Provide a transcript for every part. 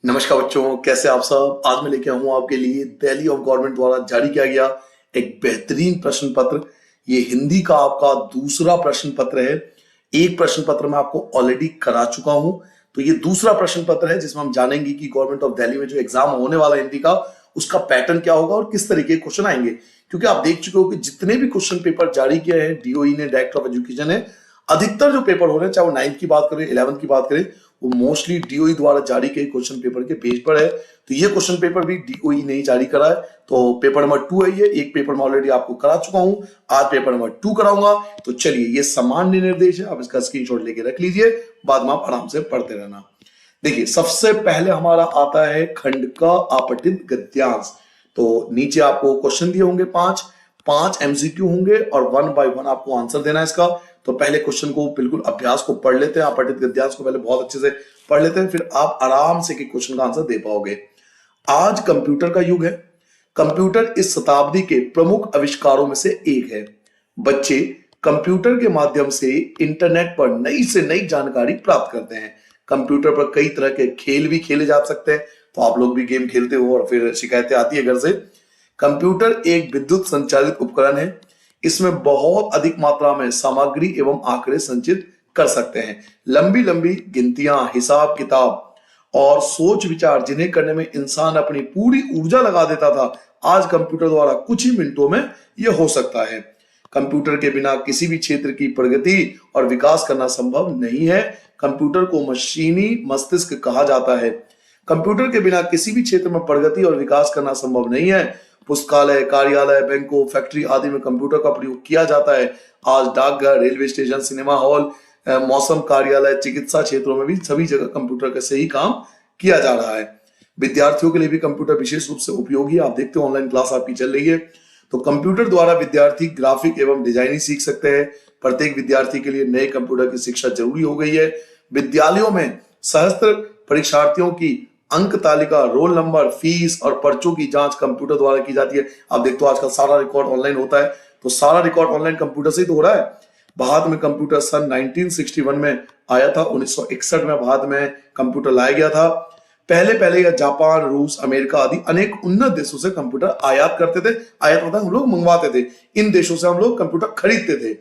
नमस्कार बच्चों, कैसे आप सब। आज मैं लेके आऊँ आपके लिए दिल्ली ऑफ गवर्नमेंट द्वारा जारी किया गया एक बेहतरीन प्रश्न पत्र। ये हिंदी का आपका दूसरा प्रश्न पत्र है। एक प्रश्न पत्र मैं आपको ऑलरेडी करा चुका हूं, तो ये दूसरा प्रश्न पत्र है जिसमें हम जानेंगे कि गवर्नमेंट ऑफ दिल्ली में जो एग्जाम होने वाला है हिंदी का, उसका पैटर्न क्या होगा और किस तरीके के क्वेश्चन आएंगे। क्योंकि आप देख चुके हो कि जितने भी क्वेश्चन पेपर जारी किए हैं डीओई ने, डायरेक्टर ऑफ एजुकेशन ने, अधिकतर जो पेपर हो रहे हैं, चाहे वो 9th की बात करें 11th की बात करें, वो मोस्टली डीओई द्वारा जारी किए क्वेश्चन पेपर के बेस पर है। तो ये क्वेश्चन पेपर भी डीओई नहीं जारी करा है। तो पेपर नंबर 2 है ये। एक पेपर मैं ऑलरेडी आपको करा चुका हूं, आज पेपर नंबर 2 कराऊंगा। तो चलिए, ये सामान्य निर्देश है, आप इसका स्क्रीनशॉट लेके रख लीजिए, बाद में आप आराम से पढ़ते रहना। देखिए, सबसे पहले हमारा आता है खंड का आपठित गद्यांश। तो नीचे आपको क्वेश्चन दिए होंगे, पांच एमसीक्यू होंगे और 1 बाय 1 आपको आंसर देना है इसका। तो पहले क्वेश्चन को बिल्कुल अभ्यास को पढ़ लेते हैं, आपठित गद्यांश को पहले बहुत अच्छे से पढ़ लेते हैं, फिर आप आराम से क्वेश्चन का आंसर दे पाओगे। आज कंप्यूटर का युग है। कंप्यूटर इस शताब्दी के प्रमुख आविष्कारों में से एक है। बच्चे कंप्यूटर के माध्यम से इंटरनेट पर नई से नई जानकारी प्राप्त करते हैं। कंप्यूटर पर कई तरह के खेल भी खेले जा सकते हैं। तो आप लोग भी गेम खेलते हो और फिर शिकायतें आती है घर से। कंप्यूटर एक विद्युत संचालित उपकरण है। इसमें बहुत अधिक मात्रा में सामग्री एवं आंकड़े संचित कर सकते हैं। लंबी लंबी गिनतियां, हिसाब किताब और सोच विचार जिन्हें करने में इंसान अपनी पूरी ऊर्जा लगा देता था, आज कंप्यूटर द्वारा कुछ ही मिनटों में यह हो सकता है। कंप्यूटर के बिना किसी भी क्षेत्र की प्रगति और विकास करना संभव नहीं है। कंप्यूटर को मशीनी मस्तिष्क कहा जाता है। कंप्यूटर के बिना किसी भी क्षेत्र में प्रगति और विकास करना संभव नहीं है। पुस्तकालय, कार्यालय, बैंकों, फैक्ट्री आदि में कंप्यूटर का प्रयोग किया जाता है। आज डाकघर, रेलवे स्टेशन, सिनेमा हॉल, मौसम कार्यालय, चिकित्सा क्षेत्रों में भी सभी जगह कंप्यूटर का सही काम किया जा रहा है। विद्यार्थियों के लिए भी कंप्यूटर विशेष रूप से उपयोगी है। आप देखते हो ऑनलाइन क्लास आपकी चल रही है। तो कंप्यूटर द्वारा विद्यार्थी ग्राफिक एवं डिजाइनिंग सीख सकते हैं। प्रत्येक विद्यार्थी के लिए नए कंप्यूटर की शिक्षा जरूरी हो गई है। विद्यालयों में सहस्त्र परीक्षार्थियों की अंक तालिका, रोल नंबर, फीस और पर्चों की जांच कंप्यूटर द्वारा की जाती है। आप देखते हो आजकल सारा रिकॉर्ड ऑनलाइन होता है, तो सारा रिकॉर्ड ऑनलाइन कंप्यूटर से ही तो हो रहा है। भारत में कंप्यूटर सन 1961 में आया था। 1961 में भारत में कंप्यूटर लाया गया था। पहले पहले यह जापान, रूस, अमेरिका आदि अनेक उन्नत देशों से कंप्यूटर आयात करते थे। आयात मतलब हम लोग मंगवाते थे, इन देशों से हम लोग कंप्यूटर खरीदते थे।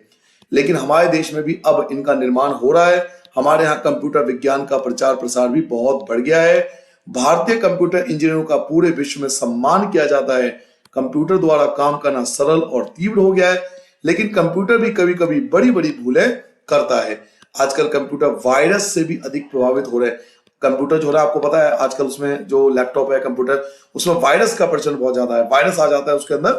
लेकिन हमारे देश में भी अब इनका निर्माण हो रहा है। हमारे यहाँ कंप्यूटर विज्ञान का प्रचार प्रसार भी बहुत बढ़ गया है। भारतीय कंप्यूटर इंजीनियरों का पूरे विश्व में सम्मान किया जाता है। कंप्यूटर द्वारा काम करना सरल और तीव्र हो गया है, लेकिन कंप्यूटर भी कभी कभी बड़ी बड़ी भूलें करता है। आजकल कंप्यूटर वायरस से भी अधिक प्रभावित हो रहे हैं। कंप्यूटर जो है आपको पता है, आजकल उसमें जो लैपटॉप है, कंप्यूटर, उसमें वायरस का प्रचलन बहुत ज्यादा है। वायरस आ जाता है उसके अंदर,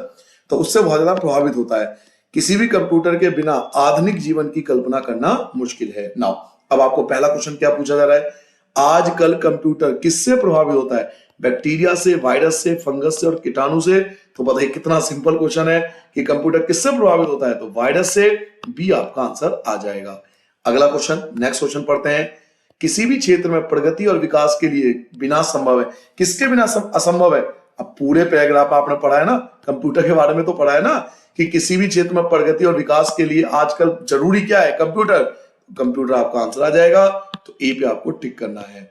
तो उससे बहुत ज्यादा प्रभावित होता है। किसी भी कंप्यूटर के बिना आधुनिक जीवन की कल्पना करना मुश्किल है। नाउ, अब आपको पहला क्वेश्चन क्या पूछा जा रहा है? आजकल कंप्यूटर किससे प्रभावित होता है? बैक्टीरिया से, वायरस से, फंगस से और कीटाणु से। तो बताइए कितना सिंपल क्वेश्चन है कि कंप्यूटर किससे प्रभावित होता है? तो वायरस से। बी आपका आंसर आ जाएगा। अगला क्वेश्चन, नेक्स्ट क्वेश्चन पढ़ते हैं। किसी भी क्षेत्र में प्रगति और विकास के लिए बिना संभव है। किसके बिना असंभव है? अब पूरे पैराग्राफ आपने पढ़ा है ना, कंप्यूटर के बारे में तो पढ़ा है ना, कि किसी भी क्षेत्र में प्रगति और विकास के लिए आजकल जरूरी क्या है? कंप्यूटर। कंप्यूटर आपका आंसर आ जाएगा। तो ए पे आपको टिक करना है।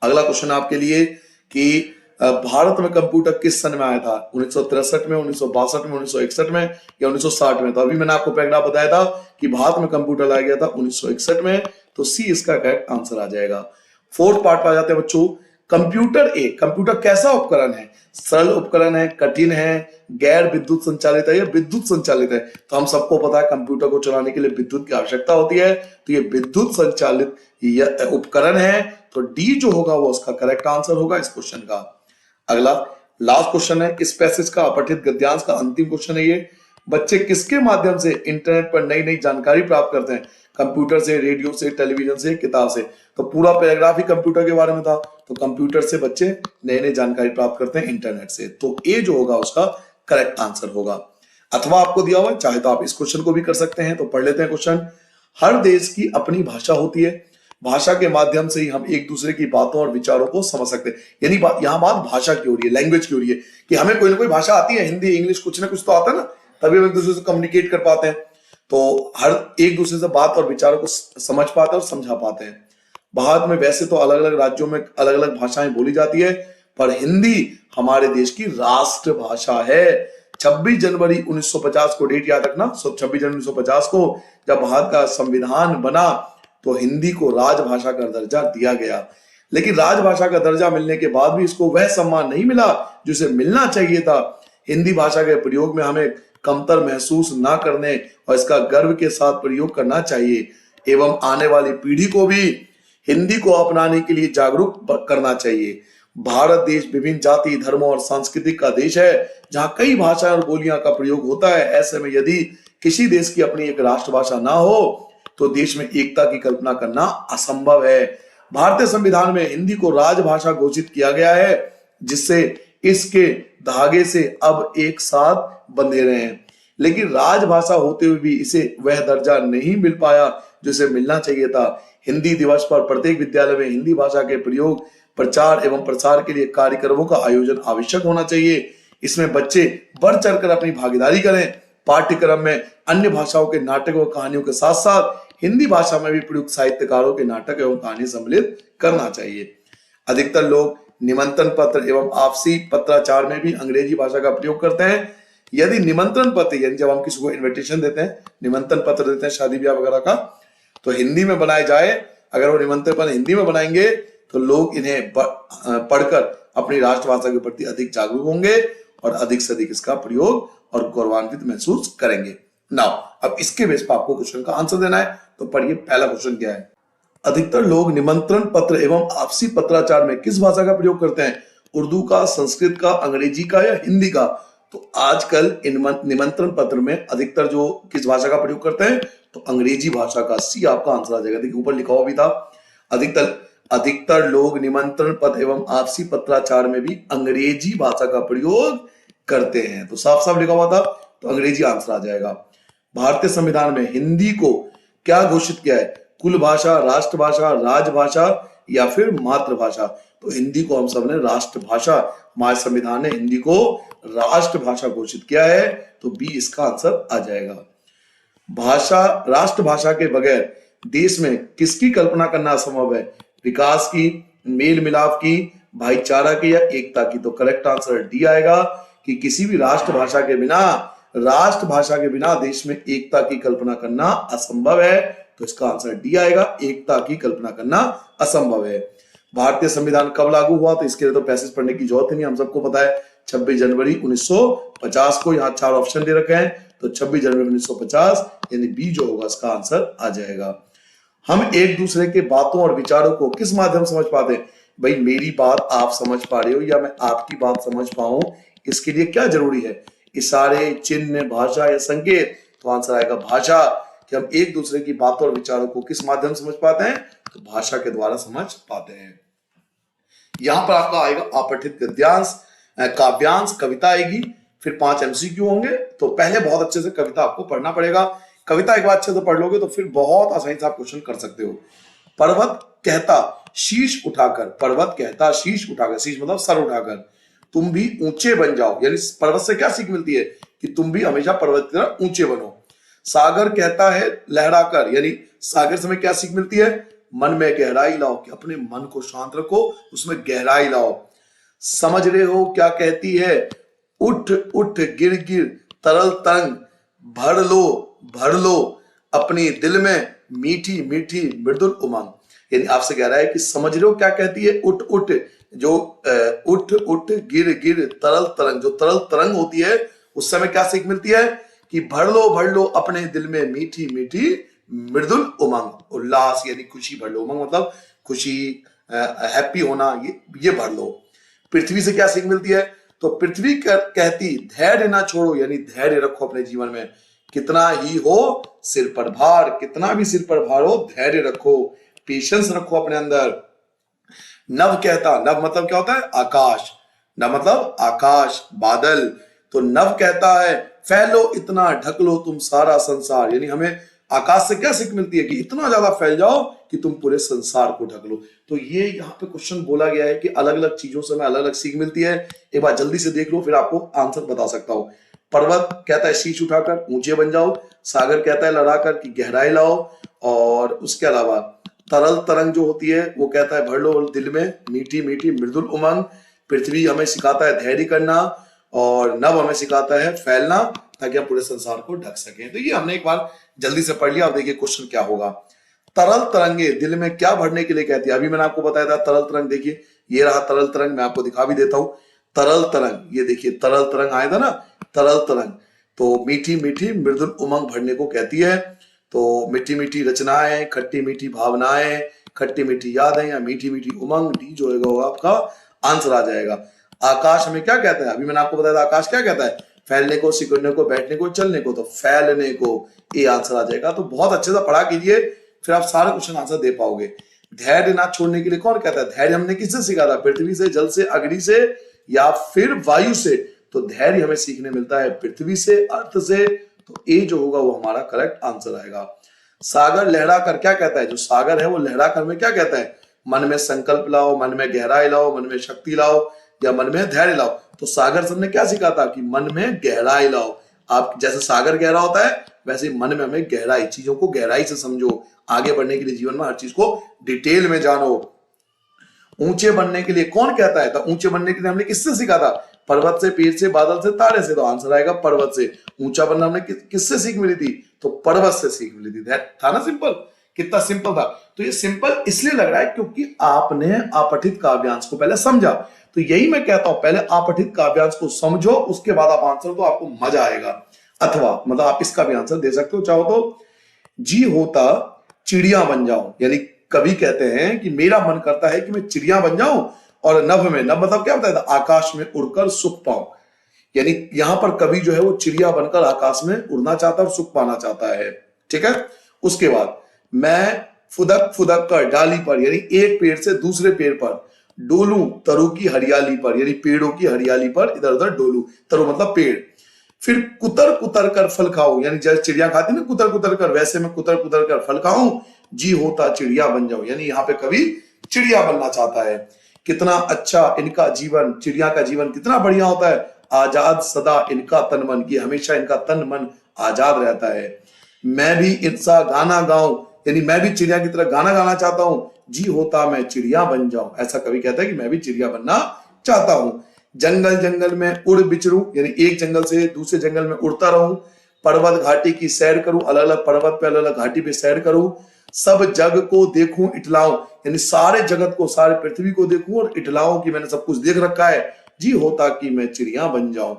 अगला क्वेश्चन आपके लिए कि भारत में कंप्यूटर किस सन में आया था? 1963 में, 1962 में, 1961 में या 1960 में? तो अभी मैंने आपको पैराग्राफ बताया था कि भारत में कंप्यूटर लाया गया था 1961 में। तो सी इसका करेक्ट आंसर आ जाएगा। फोर्थ पार्ट पर आ जाते हैं बच्चों। कंप्यूटर कैसा उपकरण है? सरल उपकरण है, कठिन है, गैर विद्युत संचालित है या विद्युत संचालित है? तो हम सबको पता है कंप्यूटर को चलाने के लिए विद्युत की आवश्यकता होती है, तो ये विद्युत संचालित उपकरण है। तो डी जो होगा वो उसका करेक्ट आंसर होगा इस क्वेश्चन का। अगला लास्ट क्वेश्चन है इस पैसेज का, अपठित गद्यांश का अंतिम क्वेश्चन है ये। बच्चे किसके माध्यम से इंटरनेट पर नई नई जानकारी प्राप्त करते हैं? कंप्यूटर से, रेडियो से, टेलीविजन से, किताब से? तो पूरा पैराग्राफ ही कंप्यूटर के बारे में था। तो कंप्यूटर से बच्चे नई नई जानकारी प्राप्त करते हैं इंटरनेट से। तो ए जो होगा उसका करेक्ट आंसर होगा। अथवा आपको दिया हुआ, चाहे तो आप इस क्वेश्चन को भी कर सकते हैं। तो पढ़ लेते हैं क्वेश्चन। हर देश की अपनी भाषा होती है। भाषा के माध्यम से ही हम एक दूसरे की बातों और विचारों को समझ सकते हैं। यानी यहां बात भाषा की हो रही है, लैंग्वेज की हो रही है, कि हमें कोई ना कोई भाषा आती है, हिंदी, इंग्लिश, कुछ ना कुछ तो आता है ना, तभी हम एक दूसरे से कम्युनिकेट कर पाते हैं। तो हर एक दूसरे से बात और विचारों को समझ पाते हैं और समझा पाते हैं। भारत में वैसे तो अलग अलग राज्यों में अलग अलग भाषाएं बोली जाती है, पर हिंदी हमारे देश की राष्ट्रभाषा है। 26 जनवरी 1950 को डेट याद रखना। 26 जनवरी 1950 को जब भारत का संविधान बना तो हिंदी को राजभाषा का दर्जा दिया गया। लेकिन राजभाषा का दर्जा मिलने के बाद भी इसको वह सम्मान नहीं मिला जो इसे मिलना चाहिए था। हिंदी भाषा के प्रयोग में हमें कमतर महसूस ना करने और इसका गर्व के साथ प्रयोग करना चाहिए एवं आने वाली पीढ़ी को भी हिंदी को अपनाने के लिए जागरूक करना चाहिए। भारत देश विभिन्न जाति, धर्मों और सांस्कृतिक का देश है, जहाँ कई भाषाएं और बोलियां का प्रयोग होता है। ऐसे में यदि किसी देश की अपनी एक राष्ट्रभाषा ना हो तो देश में एकता की कल्पना करना असंभव है। भारतीय संविधान में हिंदी को राजभाषा घोषित किया गया है, जिससे इसके धागे से अब एक साथ बंधे रहे हैं। लेकिन राजभाषा होते हुए भी इसे वह दर्जा नहीं मिल पाया जो इसे मिलना चाहिए था। हिंदी दिवस पर प्रत्येक विद्यालय में हिंदी भाषा के प्रयोग, प्रचार एवं प्रसार के लिए कार्यक्रमों का आयोजन आवश्यक होना चाहिए। इसमें बच्चे बढ़ चढ़कर अपनी भागीदारी करें। पाठ्यक्रम में अन्य भाषाओं के नाटकों और कहानियों के साथ साथ हिंदी भाषा में भी प्रयुक्त साहित्यकारों के नाटक एवं कहानी सम्मिलित करना चाहिए। अधिकतर लोग निमंत्रण पत्र एवं आपसी पत्राचार में भी अंग्रेजी भाषा का प्रयोग करते हैं। यदि निमंत्रण पत्र यानी जब हम किसी को इनविटेशन देते हैं, निमंत्रण पत्र देते हैं शादी ब्याह वगैरह का, तो हिंदी में बनाए जाए। अगर वो निमंत्रण पत्र हिंदी में बनाएंगे तो लोग इन्हें पढ़कर अपनी राष्ट्रभाषा के प्रति अधिक जागरूक होंगे और अधिक से अधिक इसका प्रयोग और गौरवान्वित महसूस करेंगे। नाउ अब इसके बेस पर आपको क्वेश्चन का आंसर देना है, तो पढ़िए पहला क्वेश्चन क्या है। अधिकतर लोग निमंत्रण पत्र एवं आपसी पत्राचार में किस भाषा का प्रयोग करते हैं? उर्दू का, संस्कृत का, अंग्रेजी का या हिंदी का? तो आजकल निमंत्रण पत्र में अधिकतर जो किस भाषा का प्रयोग करते हैं? तो अंग्रेजी भाषा का। सी आपका आंसर आ जाएगा। देखिए ऊपर लिखा हुआ भी था, अधिकतर लोग निमंत्रण पत्र एवं आपसी पत्राचार में भी अंग्रेजी भाषा का प्रयोग करते हैं। तो साफ साफ लिखा हुआ था, तो अंग्रेजी आंसर आ जाएगा। भारतीय संविधान में हिंदी को क्या घोषित किया है? कुल भाषा, राष्ट्रभाषा, राजभाषा या फिर मातृभाषा? तो हिंदी को हम सब ने राष्ट्रभाषा, हमारे संविधान ने हिंदी को राष्ट्रभाषा घोषित किया है, तो बी इसका आंसर आ जाएगा। भाषा, राष्ट्रभाषा के बगैर देश में किसकी कल्पना करना असंभव है? विकास की, मेल मिलाप की, भाईचारा की या एकता की? तो करेक्ट आंसर डी आएगा कि किसी भी राष्ट्रभाषा के बिना देश में एकता की कल्पना करना असंभव है। तो इसका आंसर डी आएगा, एकता की कल्पना करना असंभव है। भारतीय संविधान कब लागू हुआ? तो इसके लिए तो पैसेज पढ़ने की जरूरत ही नहीं, हम सबको पता है 26 जनवरी 1950 को। यहाँ 4 ऑप्शन दे रखे हैं, तो 26 जनवरी 1950 यानी बी जो होगा इसका आंसर आ जाएगा। हम एक दूसरे के बातों और विचारों को किस माध्यम से समझ पाते हैं? भाई मेरी बात आप समझ पा रहे हो या मैं आपकी बात समझ पाऊं, इसके लिए क्या जरूरी है? इशारे, चिन्ह, भाषा या संकेत? तो आंसर आएगा भाषा। कि हम एक दूसरे की बातों और विचारों को किस माध्यम से समझ पाते हैं? तो भाषा के द्वारा समझ पाते हैं। यहां पर आपका आएगा अपठित गद्यांश, काव्यांश, कविता आएगी, फिर 5 एमसीक्यू होंगे। तो पहले बहुत अच्छे से कविता आपको पढ़ना पड़ेगा। कविता एक बार अच्छे से पढ़ लोगे तो फिर बहुत आसानी से आप क्वेश्चन कर सकते हो। पर्वत कहता शीश उठाकर, पर्वत कहता शीश उठाकर, शीश मतलब सर उठाकर, तुम भी ऊंचे बन जाओ। यानी पर्वत से क्या सीख मिलती है? कि तुम भी हमेशा पर्वत की तरह ऊंचे बनो। सागर कहता है लहराकर, यानी सागर से हमें क्या सीख मिलती है? मन में गहराई लाओ, कि अपने मन को शांत रखो, उसमें गहराई लाओ। समझ रहे हो क्या कहती है? उठ उठ गिर गिर तरल तरंग, भर लो अपनी दिल में मीठी मीठी मृदुल उमंग। यानी आपसे कह रहा है कि समझ रहे हो क्या कहती है? उठ उठ, जो उठ उठ गिर गिर तरल तरंग, जो तरल तरंग होती है उस समय क्या सीख मिलती है? कि भर लो अपने दिल में मीठी मीठी मृदुल उमंग। उल्लास यानी खुशी भर लो, उमंग मतलब खुशी, हैप्पी होना, ये भर लो। पृथ्वी से क्या सीख मिलती है? तो पृथ्वी कहती धैर्य ना छोड़ो, यानी धैर्य रखो अपने जीवन में। कितना ही हो सिर पर भार, कितना भी सिर पर भार हो धैर्य रखो, पेशेंस रखो अपने अंदर। नभ कहता, नभ मतलब क्या होता है? आकाश। नभ मतलब आकाश, बादल। तो नभ कहता है फैलो इतना, ढक लो तुम सारा संसार। यानी हमें आकाश से क्या सीख मिलती है? कि इतना ज्यादा फैल जाओ कि तुम पूरे संसार को ढक लो। तो ये यहाँ पे क्वेश्चन बोला गया है कि अलग अलग चीजों से हमें अलग अलग सीख मिलती है। एक बार जल्दी से देख लो, फिर आपको आंसर बता सकता हूं। पर्वत कहता है शीश उठाकर ऊंचे बन जाओ, सागर कहता है लड़ाकर कि गहराई लाओ, और उसके अलावा तरल तरंग जो होती है वो कहता है भर लो दिल में मीठी मीठी मृदुल उमंग। पृथ्वी हमें सिखाता है धैर्य करना, और नभ हमें सिखाता है फैलना, ताकि हम पूरे संसार को ढक सकें। तो ये हमने एक बार जल्दी से पढ़ लिया। अब देखिए क्वेश्चन क्या होगा। तरल तरंगे दिल में क्या भरने के लिए कहती है? अभी मैंने आपको बताया था तरल तरंग, देखिए ये रहा तरल तरंग, मैं आपको दिखा भी देता हूं। तरल तरंग, ये देखिए तरल तरंग आया था ना, तरल तरंग। तो मीठी मीठी मृदुल उमंग भरने को कहती है। तो मीठी मीठी रचनाएं, खट्टी मीठी भावनाएं, खट्टी मीठी यादें या मीठी मीठी उमंग, डी जो है वो आपका आंसर आ जाएगा। आकाश हमें क्या कहता है? अभी मैंने आपको बताया था आकाश क्या कहता है? फैलने को, सिकुड़ने को, बैठने को, चलने को, तो फैलने को, ये आंसर आ जाएगा। तो बहुत अच्छे से पढ़ा कीजिए, फिर आप सारे क्वेश्चन आंसर दे पाओगे। धैर्य ना छोड़ने के लिए कौन कहता है? धैर्य हमने किससे सीखा था? पृथ्वी से, जल से, अग्नि से या फिर वायु से? तो धैर्य हमें सीखने मिलता है पृथ्वी से, अर्थ से। तो ए जो होगा वो हमारा करेक्ट आंसर आएगा। सागर लहरा कर क्या कहता है? जो सागर है वो लहरा कर में क्या कहता है? मन में संकल्प लाओ, मन में गहराई लाओ, मन में शक्ति लाओ, या मन में धैर्य लाओ। तो सागर से हमने क्या सीखा था? कि मन में गहराई लाओ। आप जैसे सागर गहरा होता है वैसे मन में हमें गहराई, चीजों को गहराई से समझो। आगे बढ़ने के लिए जीवन में हर चीज को डिटेल में जानो। ऊंचे बनने के लिए कौन कहता है? तो ऊंचे बनने के लिए हमने किससे सीखा था? पर्वत से, पेड़ से, बादल से, तारे से। तो आंसर आएगा पर्वत से। ऊंचा बनना हमने किससे सीख मिली थी? तो पर्वत से सीख मिली थी। था ना सिंपल? कितना सिंपल था। तो ये सिंपल इसलिए लग रहा है क्योंकि आपने अपठित काव्यांश को पहले समझा। तो यही मैं कहता हूं, पहले अपठित काव्यांश को समझो, उसके बाद आप आंसर दो, आपको मजा आएगा। अथवा मतलब आप इसका भी आंसर दे सकते हो चाहो तो। जी होता चिड़िया बन जाऊं, यानी कवि कहते हैं कि मेरा मन करता है कि मैं चिड़िया बन जाऊं, और नभ में, नभ मतलब क्या बताया था? आकाश में उड़कर सुख पाऊं। यानी यहां पर कवि जो है वो चिड़िया बनकर आकाश में उड़ना चाहता है और सुख पाना चाहता है। ठीक है। उसके बाद मैं फुदक फुदक कर डाली पर, यानी एक पेड़ से दूसरे पेड़ पर डोलूं तरु की हरियाली पर, यानी पेड़ों की हरियाली पर इधर उधर डोलूं। तरु मतलब पेड़। फिर कुतर कुतर कर फल खाऊं, यानी जैसे चिड़िया खाती ना कुतर कुतर कर, वैसे मैं कुतर कुतर कर फल खाऊं। जी होता चिड़िया बन जाऊं, यानी यहाँ पे कवि चिड़िया बनना चाहता है। कितना अच्छा इनका जीवन, चिड़िया का जीवन कितना बढ़िया होता है। आजाद सदा इनका तन मन, की हमेशा इनका तन मन आजाद रहता है। मैं भी इनसा गाना गाऊं, यानी मैं भी चिड़िया की तरह गाना गाना चाहता हूं। जी होता मैं चिड़िया बन जाऊं, ऐसा कवि कहता है कि मैं भी चिड़िया बनना चाहता हूं। जंगल जंगल में उड़ बिचरूं, यानी एक जंगल से दूसरे जंगल में उड़ता रहूं। पर्वत घाटी की सैर करूं, अलग अलग पर्वत पे अलग अलग घाटी पे सैर करूं। सब जग को देखूं इटलाऊं, यानी सारे जगत को, सारे पृथ्वी को देखूं और इटलाऊं कि मैंने सब कुछ देख रखा है। जी होता कि मैं चिड़िया बन जाऊं।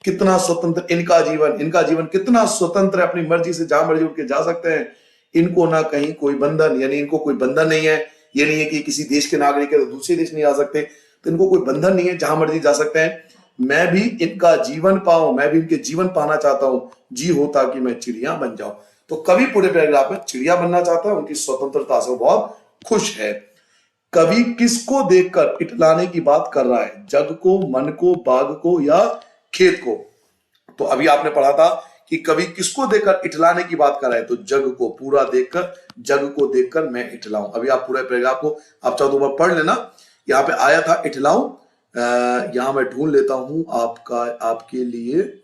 कितना स्वतंत्र इनका जीवन, इनका जीवन कितना स्वतंत्र है, अपनी मर्जी से जहां मर्जी उठ के जा सकते हैं। इनको ना कहीं कोई बंधन, यानी इनको कोई बंधन नहीं है। ये नहीं है कि किसी देश के नागरिक है तो दूसरे देश नहीं आ सकते, तो इनको कोई बंधन नहीं है, जहां मर्जी जा सकते हैं। मैं भी इनका जीवन पाऊं, मैं भी इनके जीवन पाना चाहता हूं। जी होता कि मैं चिड़िया बन जाऊं। तो कवि पूरे पैराग्राफ में चिड़िया बनना चाहता है, उनकी स्वतंत्रता से बहुत खुश है। कवि किसको देखकर इटलाने की बात कर रहा है? जग को, मन को, बाग को या खेत को? तो अभी आपने पढ़ा था कि कवि किसको देखकर इटलाने की बात कर रहा है? तो जग को पूरा देखकर, जग को देखकर मैं इटलाऊं। अभी आप पूरे पैराग्राफ को आप चाहो तो बार पढ़ लेना। यहाँ पे आया था इटलाऊं, यहां मैं ढूंढ लेता हूं आपका, आपके लिए।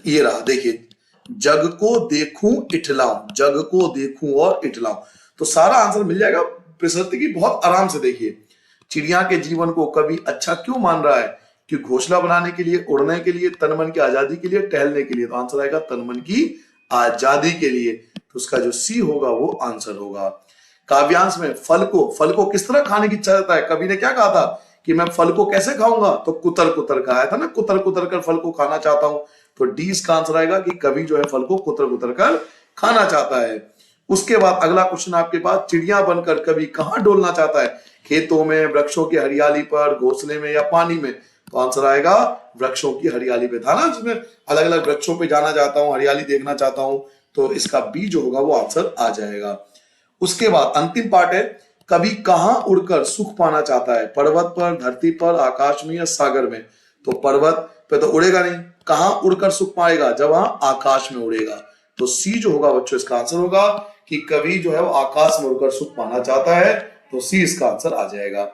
ये रहा, देखिए, जग को देखूं इटलाऊं, जग को देखूं और इटलाऊं। तो सारा आंसर मिल जाएगा प्रशस्ति की, बहुत आराम से। देखिए, चिड़िया के जीवन को कवि अच्छा क्यों मान रहा है? कि घोंसला बनाने के लिए, उड़ने के लिए, तन मन की आजादी के लिए, टहलने के लिए। तो आंसर आएगा तन मन की आजादी के लिए। तो उसका जो सी होगा वो आंसर होगा। काव्यांश में फल को किस तरह खाने की इच्छा रहता है? कवि ने क्या कहा था कि मैं फल को कैसे खाऊंगा? तो कुतर कुतर का आया था ना, कुतर कुतर कर फल को खाना चाहता हूं। तो डी इसका आंसर आएगा कि कवि जो है फल को कुतर कुतर कर खाना चाहता है। उसके बाद अगला क्वेश्चन आपके पास, चिड़िया बनकर कवि कहां डोलना चाहता है? खेतों में, वृक्षों की हरियाली पर, घोंसले में या पानी में? तो आंसर आएगा वृक्षों की हरियाली पे। था ना, जिसमें अलग अलग वृक्षों पे जाना चाहता हूं, हरियाली देखना चाहता हूं। तो इसका बी जो होगा वो आंसर आ जाएगा। उसके बाद अंतिम पार्ट है, कवि कहां उड़कर सुख पाना चाहता है? पर्वत पर, धरती पर, आकाश में या सागर में? तो पर्वत पे तो उड़ेगा नहीं, कहां उड़कर सुख पाएगा? जब वहां आकाश में उड़ेगा। तो सी जो होगा बच्चों इसका आंसर होगा कि कवि जो है वो आकाश में उड़कर सुख पाना चाहता है। तो सी इसका आंसर आ जाएगा।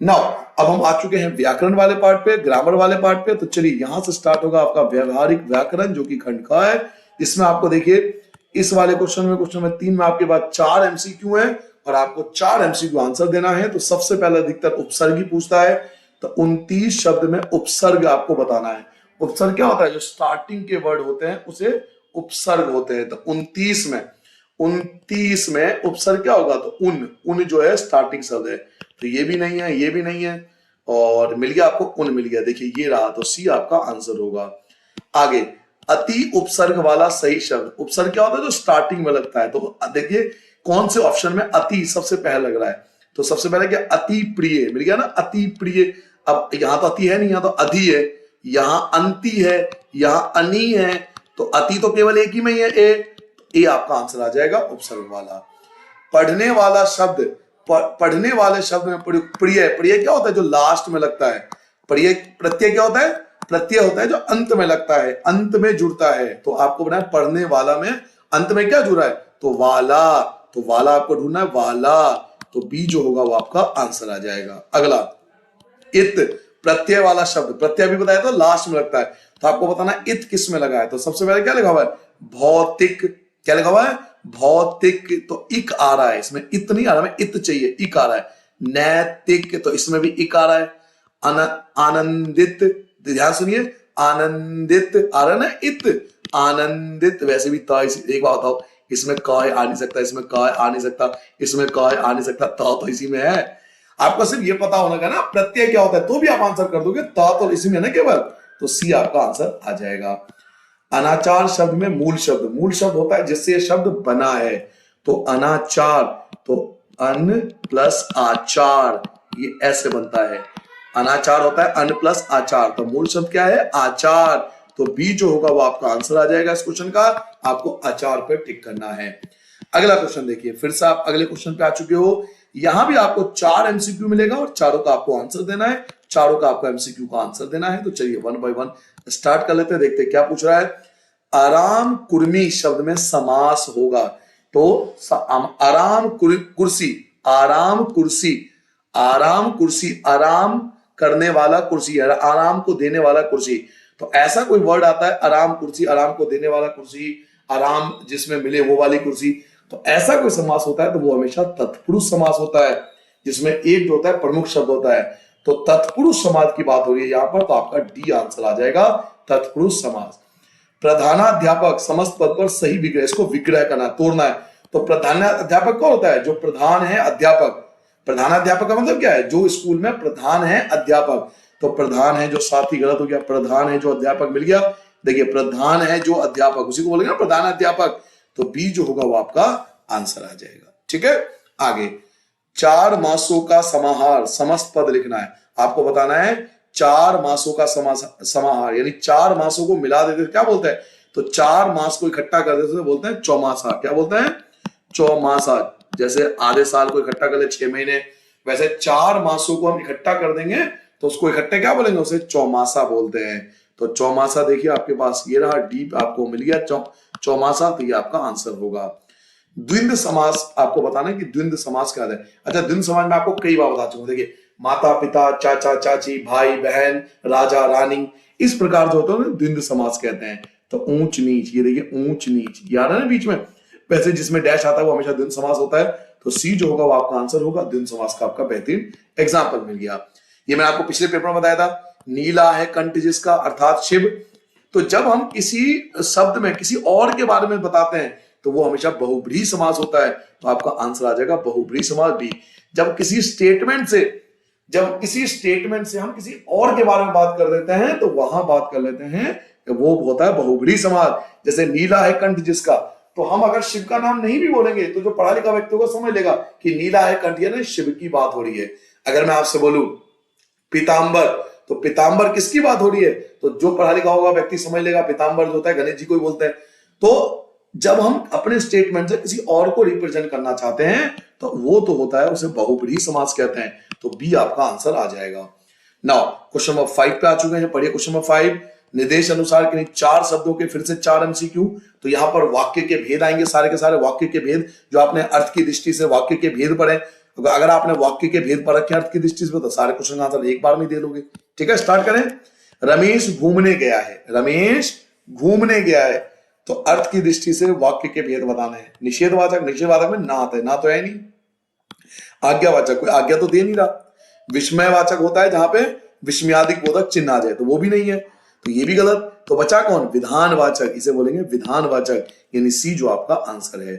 नाउ अब हम आ चुके हैं व्याकरण वाले पार्ट पे, ग्रामर वाले पार्ट पे। तो चलिए यहां से स्टार्ट होगा आपका व्यवहारिक व्याकरण, जो कि खंड का है। इसमें आपको देखिए इस वाले क्वेश्चन में, क्वेश्चन नंबर 3 में आपके पास 4 एमसीक्यू है और आपको 4 एमसीक्यू आंसर देना है। तो सबसे पहले अधिकतर उपसर्ग ही पूछता है, तो 29 शब्द में उपसर्ग आपको बताना है। उपसर्ग क्या होता है? जो स्टार्टिंग के वर्ड होते हैं उसे उपसर्ग होते हैं। तो 29 में उपसर्ग क्या होगा? तो उन जो है स्टार्टिंग शब्द है। तो ये भी नहीं है, ये भी नहीं है, और मिल गया आपको, उन मिल गया। देखिए ये रहा, तो सी आपका आंसर होगा। आगे, अति उपसर्ग वाला सही शब्द। उपसर्ग क्या होता है? जो स्टार्टिंग में लगता है। तो देखिए कौन से ऑप्शन में अति सबसे पहले लग रहा है। तो सबसे पहले क्या? अति प्रिय मिल गया ना, अति प्रिय। अब यहां तो अति है नहीं, यहां तो अधि है, यहां अंति है, यहां अनी है। तो अति तो केवल एक ही में ही है, ए आपका आंसर आ जाएगा उपसर्ग वाला। पढ़ने वाला शब्द, पढ़ने वाले शब्द में प्रिय, प्रिय क्या होता है? जो लास्ट में लगता है। प्रिय प्रत्यय क्या होता है? प्रत्यय होता है जो अंत में लगता है, अंत में जुड़ता है। तो आपको बनाया पढ़ने वाला में अंत में क्या जुड़ा है? तो वाला। तो वाला आपको ढूंढना है, वाला। तो बी जो होगा वो आपका आंसर आ जाएगा। अगला, इत, प्रत्यय वाला शब्द। प्रत्यय भी बताया तो लास्ट में लगता है, तो आपको बताना है इत किस में लगा है। तो सबसे पहले क्या लिखा हुआ है? भौतिक। क्या लिखा हुआ है? भौतिक। तो इक आ रहा है इसमें, इत नहीं आ रहा है, इत चाहिए, इक आ रहा है। नैतिक, तो इसमें भी इक आ रहा है। आनंदित, ध्यान सुनिए, आनंदित आ रहा है ना, इत आनंदित। वैसे भी एक बात बताओ, इसमें क आ नहीं सकता, इसमें क आ नहीं सकता, इसमें क आ नहीं सकता, तो इसी में है। आपको सिर्फ ये पता होना का ना प्रत्यय क्या होता है, तो भी आप आंसर कर दोगे। तो इसी में ना केवल, तो सी आपका आंसर आ जाएगा। अनाचार शब्द में मूल शब्द, मूल शब्द होता है जिससे शब्द बना है। तो अनाचार, तो अन प्लस आचार, ये ऐसे बनता है। अनाचार होता है अन प्लस आचार, तो मूल शब्द क्या है? आचार। तो बी जो होगा वो आपका आंसर आ जाएगा इस क्वेश्चन का। आपको आचार पर टिक करना है। अगला क्वेश्चन देखिए, फिर से आप अगले क्वेश्चन पे आ चुके हो। यहां भी आपको 4 एमसीक्यू मिलेगा और चारों का आपको आंसर देना है, चारों का आपको एमसीक्यू का आंसर देना है। तो चलिए 1 बाय 1 स्टार्ट कर लेते हैं, देखते हैं क्या पूछ रहा है। आराम कुर्मी शब्द में समास होगा। तो आराम कुर्सी, आराम कुर्सी, आराम कुर्सी, आराम करने वाला कुर्सी, आराम को देने वाला कुर्सी। तो ऐसा कोई वर्ड आता है, आराम कुर्सी, आराम को देने वाला कुर्सी, आराम जिसमें मिले वो वाली कुर्सी। तो ऐसा कोई समास होता है तो वो हमेशा तत्पुरुष समास होता है, जिसमें एक जो होता है प्रमुख शब्द होता है। तो तत्पुरुष समास की बात हो रही है यहां पर, तो आपका डी आंसर आ जाएगा, तत्पुरुष समास। प्रधानाध्यापक समस्त पद पर सही विग्रह, इसको विग्रह करना, तोड़ना है। तो प्रधानाध्यापक कौन होता है? जो प्रधान है अध्यापक। प्रधानाध्यापक का मतलब क्या है? जो स्कूल में प्रधान है अध्यापक। तो प्रधान है जो, साथ ही गलत हो गया, प्रधान है जो अध्यापक मिल गया। देखिए प्रधान है जो अध्यापक, उसी को बोलेंगे ना प्रधानाध्यापक। तो बी जो होगा वो आपका आंसर आ जाएगा। ठीक है, आगे 4 मासों का समाहार, समस्त पद लिखना है। आपको बताना है 4 मासों का समाहार, यानी 4 मासों को मिला देते क्या बोलते हैं? तो 4 मास को इकट्ठा कर देते तो बोलते हैं चौमासा। क्या बोलते हैं? चौमासा। जैसे आधे साल को इकट्ठा कर ले 6 महीने, वैसे 4 मासों को हम इकट्ठा कर देंगे तो उसको इकट्ठे क्या बोलेंगे? उसे चौमासा बोलते हैं। तो चौमासा देखिए आपके पास ये रहा, डी आपको मिल गया चौमासा, तो ये आपका आंसर होगा। द्विंद समास आपको बताना है कि द्विंद समास क्या है। अच्छा, द्विंद समास में आपको कई बार बता चुका हूं। देखिए माता पिता, चाचा चाची, भाई बहन, राजा रानी, इस प्रकार जो होता है द्विंद समास कहते हैं। तो ऊंच नीच, ये देखिए ऊंच नीच, याद है ना बीच में, वैसे जिसमें डैश आता है वो हमेशा द्विंद समास होता है। तो सी जो होगा वो आपका आंसर होगा। द्विंद समास का आपका बेहतरीन एग्जाम्पल मिल गया। ये मैंने आपको पिछले पेपर में बताया था, नीला है कंठ जिसका, अर्थात शिव। तो जब हम किसी शब्द में किसी और के बारे में बताते हैं तो वो हमेशा बहुब्रीहि समास होता है। तो आपका आंसर आ जाएगा बहुब्रीहि समास बी। जब किसी स्टेटमेंट से हम किसी और के बारे में बात कर देते हैं तो वहां बात कर लेते हैं, वो होता है बहुब्रीहि समास। जैसे नीला है कंठ जिसका, तो हम अगर शिव का नाम नहीं भी बोलेंगे तो जो पढ़ा लिखा व्यक्ति होगा समझ लेगा कि नीला है कंठ, यानी शिव की बात हो रही है। अगर मैं आपसे बोलूं पीतांबर, तो पीतांबर किसकी बात हो रही है? तो जो पढ़ा लिखा होगा व्यक्ति समझ लेगा पीतांबर जो होता है गणेश जी को ही बोलते हैं। तो जब हम अपने स्टेटमेंट से किसी और को रिप्रेजेंट करना चाहते हैं तो वो तो होता है, उसे बहुब्रीहि समास कहते हैं। तो बी आपका आंसर आ जाएगा। नाउ क्वेश्चन नंबर 5 पे आ चुके हैं, पढ़िए क्वेश्चन नंबर 5। निर्देश अनुसार किन्हीं 4 शब्दों के फिर से 4 एमसीक्यू। तो यहां पर वाक्य के भेद आएंगे, सारे के सारे वाक्य के भेद, जो आपने अर्थ की दृष्टि से वाक्य के भेद पढ़े। अगर आपने वाक्य के भेद पढ़ रखे अर्थ की दृष्टि से तो सारे क्वेश्चन का आंसर एक बार में दे लोगे। ठीक है, स्टार्ट करें। रमेश घूमने गया है, रमेश घूमने गया है। तो अर्थ की दृष्टि से वाक्य के भेद बताने हैं। निषेधवाचक, निषेधवाचक में ना आता है, ना तो है नहीं। आज्ञावाचक, कोई आज्ञा तो दे नहीं रहा। विस्मयवाचक होता है जहां पे विस्मयादिक बोधक चिन्ह आ जाए, तो वो भी नहीं है, तो ये भी गलत। तो बचा कौन? विधानवाचक, इसे बोलेंगे विधानवाचक, यानी सी जो आपका आंसर है।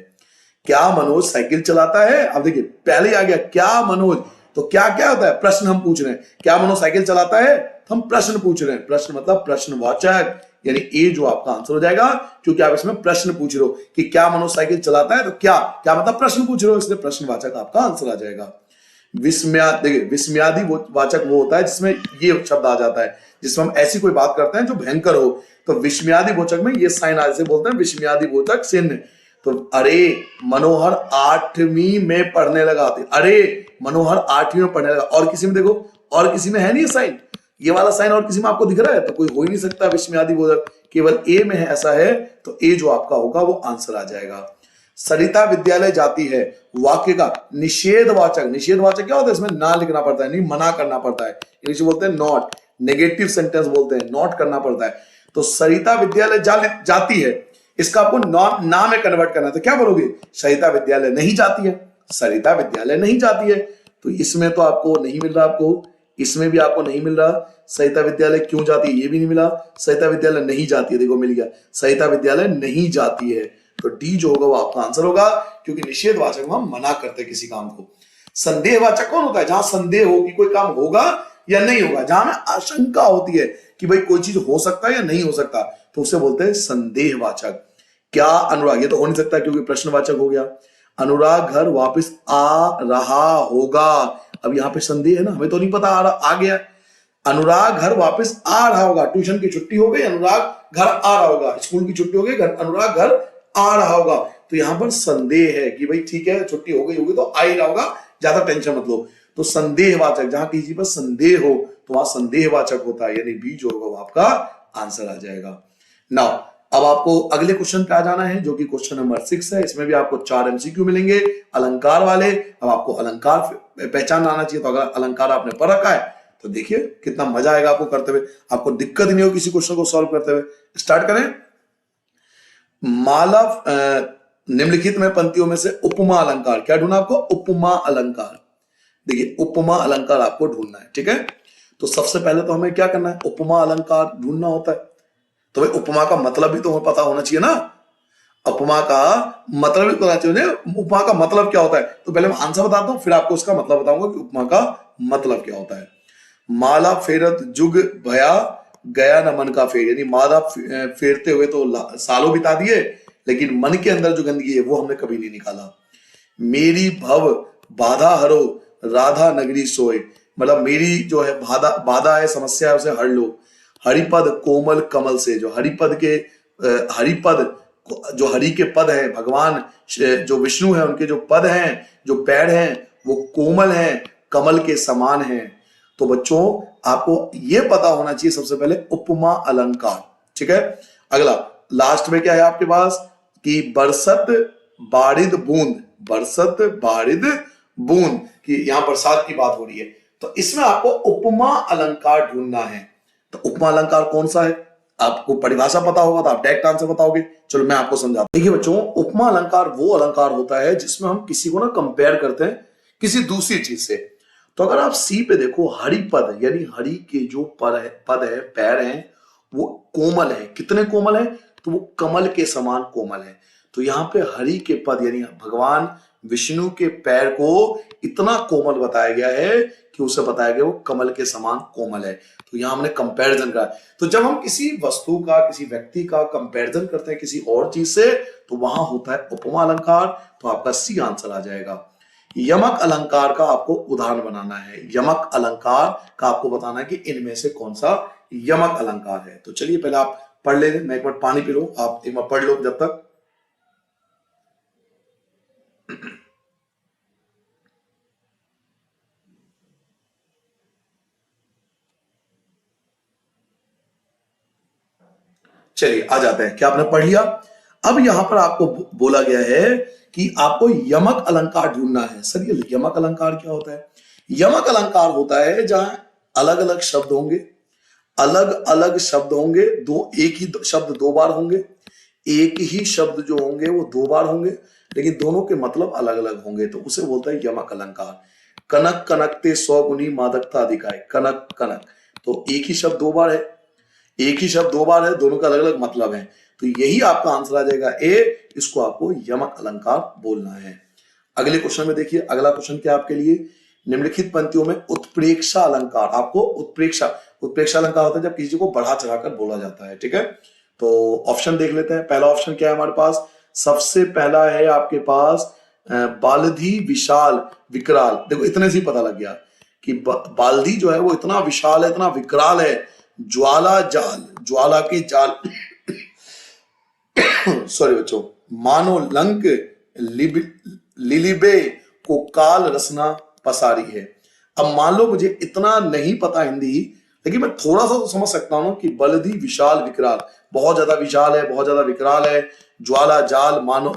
क्या मनोज साइकिल चलाता है? अब देखिए पहले आ गया क्या मनोज, तो क्या क्या होता है? प्रश्न हम पूछ रहे हैं, क्या मनोज साइकिल चलाता है, तो हम प्रश्न पूछ रहे हैं। प्रश्न मतलब प्रश्नवाचक, यानी ए जो आपका आंसर हो जाएगा, क्योंकि आप इसमें प्रश्न पूछ रहे हो कि क्या मनोज साइकिल चलाता है, तो क्या क्या मतलब प्रश्न पूछ रहे हो, इसलिए प्रश्नवाचक आपका आंसर आ जाएगा। देखिए विस्मयादि वाचक वो होता है जिसमें ये शब्द आ जाता है, जिसमें हम ऐसी कोई बात करते हैं जो भयंकर हो, तो विस्मयादि बोचक में ये साइन आज से बोलते हैं विस्मयादि बोचक चिन्ह। तो अरे मनोहर 8वीं में पढ़ने लगा, अरे मनोहर 8वीं में पढ़ने लगा, और किसी में देखो, और किसी में है नहीं साइन, ये वाला साइन और किसी में आपको दिख रहा है, तो कोई हो ही नहीं सकता विस्मयादि बोधक, केवल ए में है ऐसा है, तो ए जो आपका होगा वो आंसर आ जाएगा। सरिता विद्यालय जाती है, वाक्य का निषेधवाचक, निषेधवाचक क्या होता है? इसमें ना लिखना पड़ता है, नहीं मना करना पड़ता है, इंग्लिश बोलते हैं नॉट, नेगेटिव सेंटेंस बोलते हैं, नॉट करना पड़ता है। तो सरिता विद्यालय जाती है, इसका आपको ना में कन्वर्ट करना है, तो क्या बोलोगे? सरिता विद्यालय नहीं जाती है, सरिता विद्यालय नहीं जाती है, तो इसमें तो आपको नहीं मिल रहा, आपको इसमें भी आपको नहीं मिल रहा। सरिता विद्यालय क्यों जाती है, ये भी नहीं मिला। सरिता विद्यालय नहीं जाती है, देखो मिल गया, सरिता विद्यालय नहीं जाती है, तो डी जो होगा वो आपका आंसर होगा, क्योंकि निषेधवाचक में हम मना करते हैं किसी काम को। संदेहवाचक कौन होता है? जहां संदेह हो कि कोई काम होगा या नहीं होगा, जहां में आशंका होती है कि भाई कोई चीज हो सकता है या नहीं हो सकता, तो उसे बोलते हैं संदेहवाचक। क्या अनुराग, ये तो हो नहीं सकता क्योंकि प्रश्नवाचक हो गया। अनुराग घर वापस आ रहा होगा, अब यहां पे संदेह है ना, हमें तो नहीं पता आ गया। अनुराग घर वापस आ रहा होगा, ट्यूशन की छुट्टी हो गई, अनुराग घर आ रहा होगा, स्कूल की छुट्टी हो गई, अनुराग घर आ रहा होगा, तो यहां पर संदेह है कि भाई ठीक है छुट्टी हो गई होगी तो आ ही रहा होगा, ज्यादा टेंशन मत लो। तो संदेहवाचक, जहां किसी पर संदेह हो तो वहां संदेहवाचक होता है, यानी बी जो होगा वो आपका आंसर आ जाएगा। नाउ अब आपको अगले क्वेश्चन पे आ जाना है, जो कि क्वेश्चन नंबर 6 है। इसमें भी आपको 4 एमसीक्यू मिलेंगे अलंकार वाले। अब आपको अलंकार पहचान आना चाहिए, तो अगर अलंकार आपने पढ़ रखा है तो देखिए कितना मजा आएगा आपको करते हुए, आपको दिक्कत नहीं होगी किसी क्वेश्चन को सॉल्व करते हुए। स्टार्ट करें। माला निम्नलिखित में पंक्तियों में से उपमा अलंकार, क्या ढूंढना आपको? उपमा अलंकार। देखिए उपमा अलंकार आपको ढूंढना है, ठीक है। तो सबसे पहले तो हमें क्या करना है? उपमा अलंकार ढूंढना होता है, तो भाई उपमा का मतलब भी तो हमें पता होना चाहिए ना, उपमा का मतलब भी पता चाहिए। उपमा का मतलब क्या होता है, तो पहले मैं आंसर बताता हूं, फिर आपको उसका मतलब बताऊंगा कि उपमा का मतलब क्या होता है। माला फेरत जुग भया गया न मन का फेर, यानी माला फेरते हुए तो सालों बिता दिए, लेकिन मन के अंदर जो गंदगी है वो हमने कभी नहीं निकाला। मेरी भव बाधा हरो राधा नगरी सोए, मतलब मेरी जो है बाधा है, समस्या है, उसे हर लो। हरिपद कोमल कमल से, जो हरिपद के हरिपद जो हरि के पद है, भगवान जो विष्णु है उनके जो पद हैं, जो पैर हैं वो कोमल हैं, कमल के समान हैं। तो बच्चों आपको ये पता होना चाहिए सबसे पहले उपमा अलंकार, ठीक है। अगला लास्ट में क्या है आपके पास कि बरसत बारिद बूंद, बरसत बारिद बूंद, कि यहां बरसात की बात हो रही है, तो इसमें आपको उपमा अलंकार ढूंढना है। तो उपमा अलंकार कौन सा है? आपको परिभाषा पता होगा तो आप डायरेक्ट आंसर बताओगे। चलो मैं आपको समझाता हूं। देखिए बच्चों, उपमा अलंकार वो अलंकार होता है जिसमें हम किसी को ना कंपेयर करते हैं किसी दूसरी चीज से। तो अगर आप सी पे देखो, हरिपद यानी हरि के जो पद है पैर हैं वो कोमल है। कितने कोमल है? तो वो कमल के समान कोमल है। तो यहाँ पे हरि के पद यानी भगवान विष्णु के पैर को इतना कोमल बताया गया है कि उसे बताया गया वो कमल के समान कोमल है। तो यहां हमने कंपैरिजन करा। तो जब हम किसी वस्तु का, किसी व्यक्ति का कंपैरिजन करते हैं किसी और चीज से, तो वहां होता है उपमा अलंकार। तो आपका सी आंसर आ जाएगा। यमक अलंकार का आपको उदाहरण बनाना है। यमक अलंकार का आपको बताना है कि इनमें से कौन सा यमक अलंकार है। तो चलिए पहले आप पढ़ ले, मैं एक बार पानी पी लूं, आप एक बार पढ़ लो जब तक। चलिए आ जाते हैं। क्या आपने पढ़ लिया? अब यहां पर आपको बोला गया है कि आपको यमक अलंकार ढूंढना है। सर ये यमक अलंकार क्या होता है? यमक अलंकार होता है जहां अलग अलग शब्द होंगे, अलग अलग शब्द होंगे, एक ही शब्द 2 बार होंगे, एक ही शब्द जो होंगे वो दो बार होंगे, लेकिन दोनों के मतलब अलग अलग होंगे, तो उसे बोलता है यमक अलंकार। कनक कनकते 100 गुनी मादकता अधिकाय, कनक कनक, तो एक ही शब्द दो बार है, एक ही शब्द दो बार है, दोनों का अलग अलग मतलब है, तो यही आपका आंसर आ जाएगा ए। इसको आपको यमक अलंकार बोलना है। अगले क्वेश्चन में देखिए, अगला क्वेश्चन क्या आपके लिए, निम्नलिखित पंक्तियों में उत्प्रेक्षा अलंकार, आपको उत्प्रेक्षा, उत्प्रेक्षा अलंकार होता है जब किसी को बढ़ा चढ़ाकर बोला जाता है, ठीक है। तो ऑप्शन देख लेते हैं। पहला ऑप्शन क्या है हमारे पास, सबसे पहला है आपके पास बालधी विशाल विकराल। देखो इतने से ही पता लग गया कि बाल्दी जो है वो इतना विशाल है, इतना विकराल है। ज्वाला जाल, ज्वाला के जाल सॉरी बच्चों, मानो लंक लिलिबे को काल रसना पसारी है। अब मान लो मुझे इतना नहीं पता हिंदी, लेकिन मैं थोड़ा सा तो समझ सकता हूं कि बलदी विशाल विकराल, बहुत ज्यादा विशाल है, बहुत ज्यादा विकराल है। ज्वाला जाल, मानो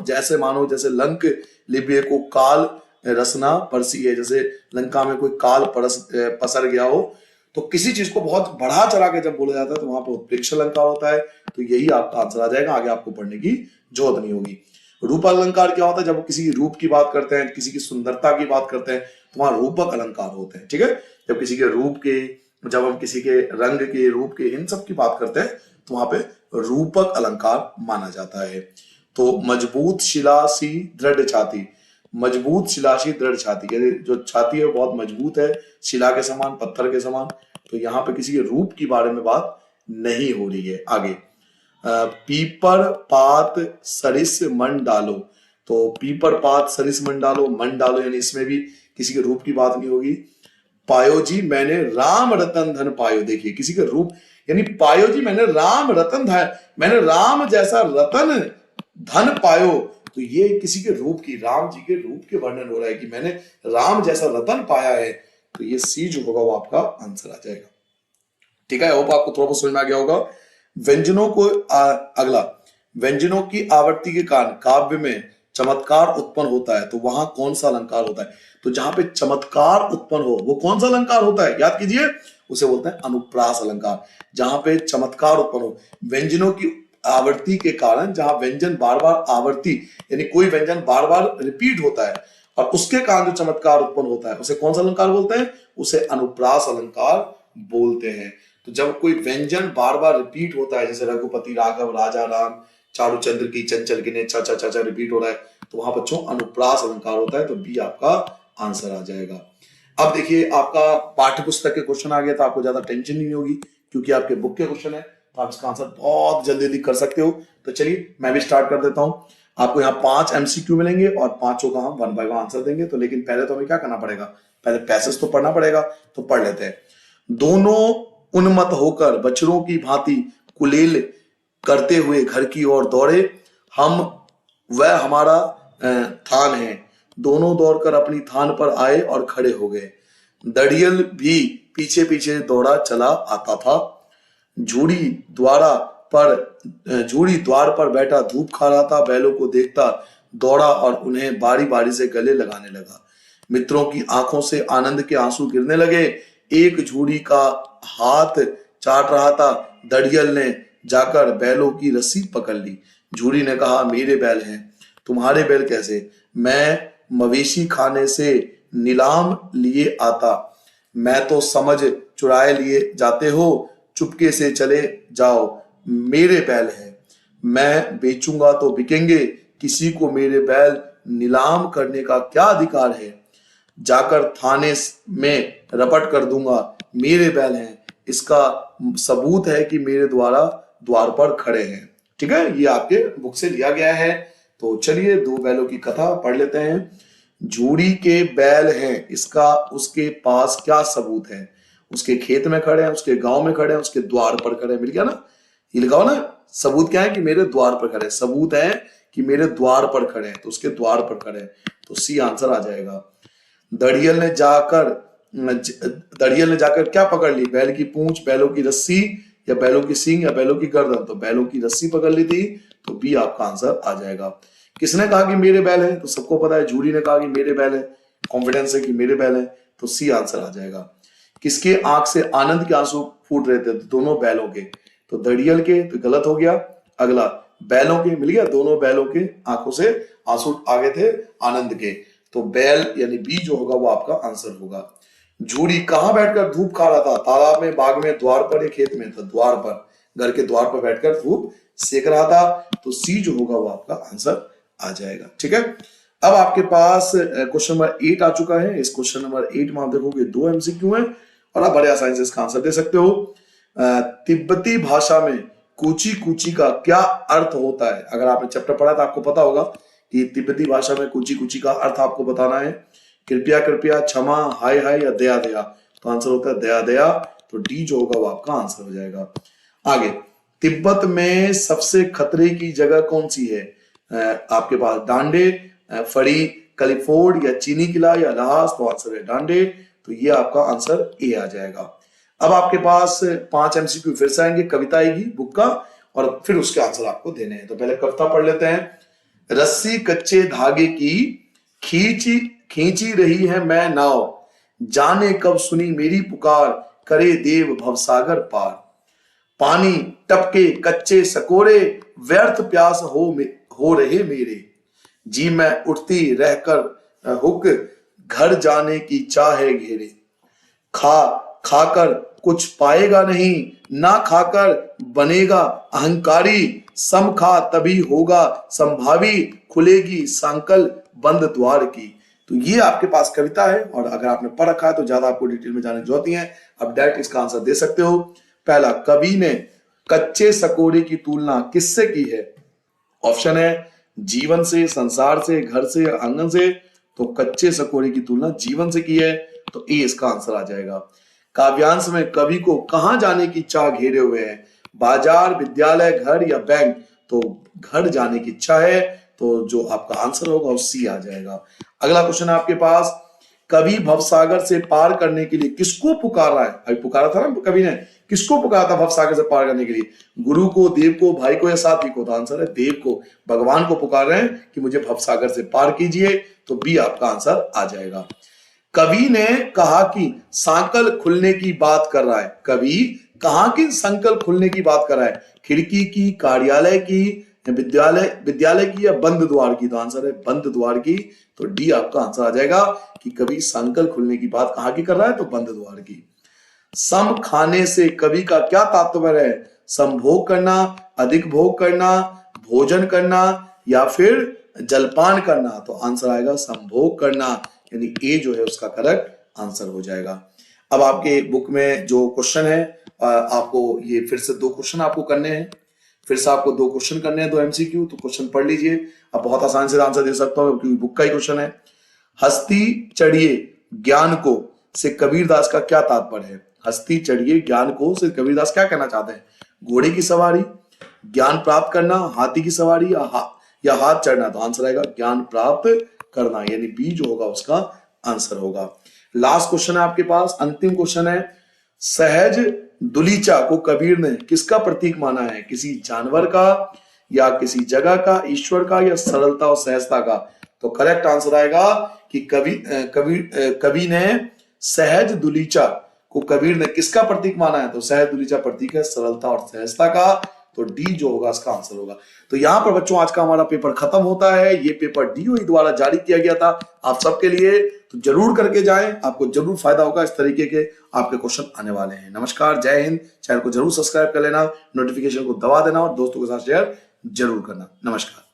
जैसे लंक लिबिये को काल रसना परसी है, जैसे लंका में कोई काल पसर गया हो। तो किसी चीज को बहुत बढ़ा चढ़ा के जब बोला जाता है तो वहां पर उत्प्रेक्ष अलंकार होता है। तो यही आपका आंसर आ जाएगा, आगे आपको पढ़ने की जरूरत नहीं होगी। रूप अलंकार क्या होता है, जब किसी की रूप की बात करते हैं, किसी की सुंदरता की बात करते हैं, तो वहां रूपक अलंकार होते हैं, ठीक है। जब किसी के रूप के, जब हम किसी के रंग के, रूप के, इन सब की बात करते हैं तो वहां पे रूपक अलंकार माना जाता है। तो मजबूत शिलासी दृढ़ छाती, मजबूत शिलासी दृढ़ छाती, जो छाती है बहुत मजबूत है, शिला के समान, पत्थर के समान। तो यहाँ पे किसी के रूप के बारे में बात नहीं हो रही है। आगे पीपर पात सरिस मन डालो, तो पीपर पात सरिस मन डालो यानी इसमें भी किसी के रूप की बात नहीं होगी। पायो जी मैंने राम रतन धन पायो, देखिए किसी के रूप, यानी पायो जी मैंने राम रतन धन, मैंने राम जैसा रतन धन पायो, तो ये किसी के रूप की, राम जी के रूप के वर्णन हो रहा है कि मैंने राम जैसा रतन पाया है। तो ये सी जो होगा वो आपका आंसर आ जाएगा, ठीक है। होप आपको थोड़ा बहुत समझ में आ गया होगा। व्यंजनों को अगला, व्यंजनों की आवृत्ति के कारण काव्य में चमत्कार उत्पन्न होता है, तो वहां कौन सा अलंकार होता है। तो जहां पे चमत्कार उत्पन्न हो वो कौन सा अलंकार होता है, याद कीजिए, उसे बोलते हैं अनुप्रास अलंकार। जहां पे चमत्कार उत्पन्न हो, व्यंजनों की आवृत्ति के कारण, जहां व्यंजन बार बार आवर्ती यानी कोई व्यंजन बार बार रिपीट होता है और उसके कारण जो चमत्कार उत्पन्न होता है, उसे कौन सा अलंकार बोलते हैं, उसे अनुप्रास अलंकार बोलते हैं। तो जब कोई व्यंजन बार बार रिपीट होता है, जैसे रघुपति राघव राजा राम चारुचंद्र की चंचल गिने चा चा चा चा रिपीट हो रहा है, तो वहां बच्चों अनुप्रास अलंकार होता है। तो बी आपका आंसर आ जाएगा। अब देखिए आपका पाठ्य पुस्तक के क्वेश्चन आ गया, तो आपको ज्यादा टेंशन नहीं होगी क्योंकि आपके बुक के क्वेश्चन है, तो आप इसका आंसर बहुत जल्दी जल्दी कर सकते हो। तो चलिए मैं भी स्टार्ट कर देता हूं। आपको यहाँ 5 एमसीक्यू मिलेंगे और 5 का हम 1 बाय 1 आंसर देंगे। तो लेकिन पहले तो हमें क्या करना पड़ेगा, पहले पैसेज तो पढ़ना पड़ेगा, तो पढ़ लेते हैं। दोनों उन्मत्त होकर बछड़ों की भांति कुलेल करते हुए घर की ओर दौड़े, हम वह हमारा थान है। दोनों दौड़कर अपनी थान पर आए और खड़े हो गए। दड़ियल भी पीछे पीछे दौड़ा चला आता था। झूड़ी द्वार पर बैठा धूप खा रहा था। बैलों को देखता दौड़ा और उन्हें बारी बारी से गले लगाने लगा। मित्रों की आंखों से आनंद के आंसू गिरने लगे। एक झूड़ी का हाथ चाट रहा था। दड़ियल ने जाकर बैलों की रस्सी पकड़ ली। झूड़ी ने कहा, मेरे बैल हैं। तुम्हारे बैल कैसे? मैं मवेशी खाने से नीलाम लिए आता। मैं तो समझ चुराए लिए जाते हो, चुपके से चले जाओ। मेरे बैल हैं, मैं बेचूंगा तो बिकेंगे। किसी को मेरे बैल नीलाम करने का क्या अधिकार है? जाकर थाने में रपट कर दूंगा। मेरे बैल हैं, इसका सबूत है कि मेरे द्वार पर खड़े हैं। ठीक है, ये आपके बुक से लिया गया है। तो चलिए 2 बैलों की कथा पढ़ लेते हैं। झूड़ी के बैल हैं, इसका उसके पास क्या सबूत है? उसके खेत में खड़े हैं, उसके गांव में खड़े हैं, उसके द्वार पर खड़े हैं। मिल गया ना, ये लिखा हो ना। सबूत क्या है कि मेरे द्वार पर खड़े हैं। सबूत है कि मेरे द्वार पर खड़े हैं, तो उसके द्वार पर खड़े हैं। तो सी आंसर आ जाएगा। दड़ियल ने जाकर क्या पकड़ ली? बैल की पूंछ, बैलों की रस्सी, या बैलों की सींग, या बैलों की गर्दन। तो बैलों की रस्सी पकड़ ली थी। तो बी आपका आंसर आ जाएगा। किसने कहा कि मेरे बैल हैं? तो सबको पता है, झूड़ी ने कहा कि मेरे बैल हैं, कॉन्फिडेंस है कि मेरे बैल हैं। तो सी आंसर आ जाएगा। किसके आंख से आनंद के आंसू फूट रहे थे? दोनों बैलों के। तो दड़ियल के, तो गलत हो गया। अगला, बैलों के, मिल गया, दोनों बैलों के आंखों से आंसू आ गए थे आनंद के, तो बैल यानी बी जो होगा वो आपका आंसर होगा। झूरी कहां बैठकर धूप खा रहा था? तालाब में, बाग में, द्वार पर या खेत में? तो द्वार पर, घर के द्वार पर बैठकर धूप सेक रहा था, तो सी जो होगा वो आपका आंसर आ जाएगा। ठीक है, अब आपके पास क्वेश्चन नंबर 8 आ चुका है। इस क्वेश्चन नंबर 8 में आप देखोगे 2 एमसीक्यू है और आप बड़े आसानी से इसका आंसर दे सकते हो। तिब्बती भाषा में कूची कूची का क्या अर्थ होता है? अगर आपने चैप्टर पढ़ा तो आपको पता होगा कि तिब्बती भाषा में कूची कूची का अर्थ आपको बताना है। कृपया कृपया, क्षमा, हाय हाय या दया दया, तो आंसर होता है दया दया, तो डी जो होगा वो आपका आंसर हो जाएगा। आगे, तिब्बत में सबसे खतरे की जगह कौन सी है? आपके पास डांडे, फड़ी, कलिफोर्ड या चीनी किला या लहास, तो आंसर है डांडे, तो ये आपका आंसर ए आ जाएगा। अब आपके पास 5 एमसीक्यू फिर से आएंगे, कविता आएगी बुक का और फिर उसके आंसर आपको देने हैं। तो पहले कविता पढ़ लेते हैं। रस्सी कच्चे धागे की खींची खींची रही है मैं नाव, जाने कब सुनी मेरी पुकार, करे देव भवसागर पार। पानी टपके कच्चे सकोरे, व्यर्थ प्यास हो रहे मेरे, जी मैं उठती रहकर हुक, घर जाने की चाह है घेरे। खाकर कुछ पाएगा नहीं, ना खाकर बनेगा अहंकारी, सम खा तभी होगा संभावी, खुलेगी सांकल बंद द्वार की। तो ये आपके पास कविता है और अगर आपने पढ़ रखा है तो ज्यादा आपको डिटेल में जाने की जरूरत नहीं है, अब डायरेक्ट इसका आंसर दे सकते हो। पहला, कवि ने कच्चे सकोरे की तुलना किससे की है? ऑप्शन है जीवन से, संसार से, घर से, आंगन से, तो कच्चे सकोरे की तुलना जीवन से की है, तो ए इसका आंसर आ जाएगा। काव्यांश में कवि को कहां जाने की चाह घेरे हुए है? बाजार, विद्यालय, घर या बैंक, तो घर जाने की इच्छा है, तो जो आपका आंसर होगा वो सी आ जाएगा। अगला क्वेश्चन है आपके पास, कवि भवसागर से पार करने के लिए किसको पुकार रहा है? अभी पुकारा था ना कवि ने, किसको पुकारा था भवसागर से पार करने के लिए? गुरु को, देव को, भाई को या साथी को? तो आंसर है देव को, भगवान को पुकार रहे हैं कि मुझे भवसागर से पार कीजिए, तो बी आपका आंसर आ जाएगा। कवि ने कहा कि सांकल खुलने की बात कर रहा है, कवि कहा कि संकल खुलने की बात कर रहा है? खिड़की की, कार्यालय की, विद्यालय की या बंद द्वार की? तो आंसर है बंद द्वार की, तो डी आपका आंसर आ जाएगा कि कवि संकल खुलने की बात कहां की कर रहा है? तो बंद द्वार की। सम खाने से कवि का क्या तात्पर्य है? संभोग करना, अधिक भोग करना, भोजन करना या फिर जलपान करना? तो आंसर आएगा संभोग करना, यानी ए जो है उसका करेक्ट आंसर हो जाएगा। अब आपके बुक में जो क्वेश्चन है, आपको ये फिर से 2 क्वेश्चन आपको करने हैं, फिर से आपको 2 क्वेश्चन करने हैं, 2 एमसीक्यू, तो क्वेश्चन पढ़ लीजिए, आप बहुत आसानी से आंसर दे सकता हूं क्योंकि बुक का ही क्वेश्चन है। हस्ती चढ़िए ज्ञान को से कबीरदास का क्या तात्पर्य है? हस्ती चढ़िए ज्ञान को से कबीरदास क्या कहना चाहते हैं? घोड़े की सवारी, ज्ञान प्राप्त करना, हाथी की सवारी या हाथ चढ़ना? तो आंसर आएगा ज्ञान प्राप्त करना, यानी बी जो होगा उसका आंसर होगा। लास्ट क्वेश्चन है आपके पास, अंतिम क्वेश्चन है, सहज दुलीचा को कबीर ने किसका प्रतीक माना है? किसी जानवर का या किसी जगह का, ईश्वर का या सरलता और सहजता का? तो करेक्ट आंसर आएगा कि कवि ने सहज दुलीचा को कबीर ने किसका प्रतीक माना है? तो सहज दुलीचा प्रतीक है सरलता और सहजता का, तो डी जो होगा इसका आंसर होगा। तो यहां पर बच्चों आज का हमारा पेपर खत्म होता है। ये पेपर डीओई द्वारा जारी किया गया था आप सबके लिए, तो जरूर करके जाएं, आपको जरूर फायदा होगा। इस तरीके के आपके क्वेश्चन आने वाले हैं। नमस्कार, जय हिंद। चैनल को जरूर सब्सक्राइब कर लेना, नोटिफिकेशन को दबा देना और दोस्तों के साथ शेयर जरूर करना। नमस्कार।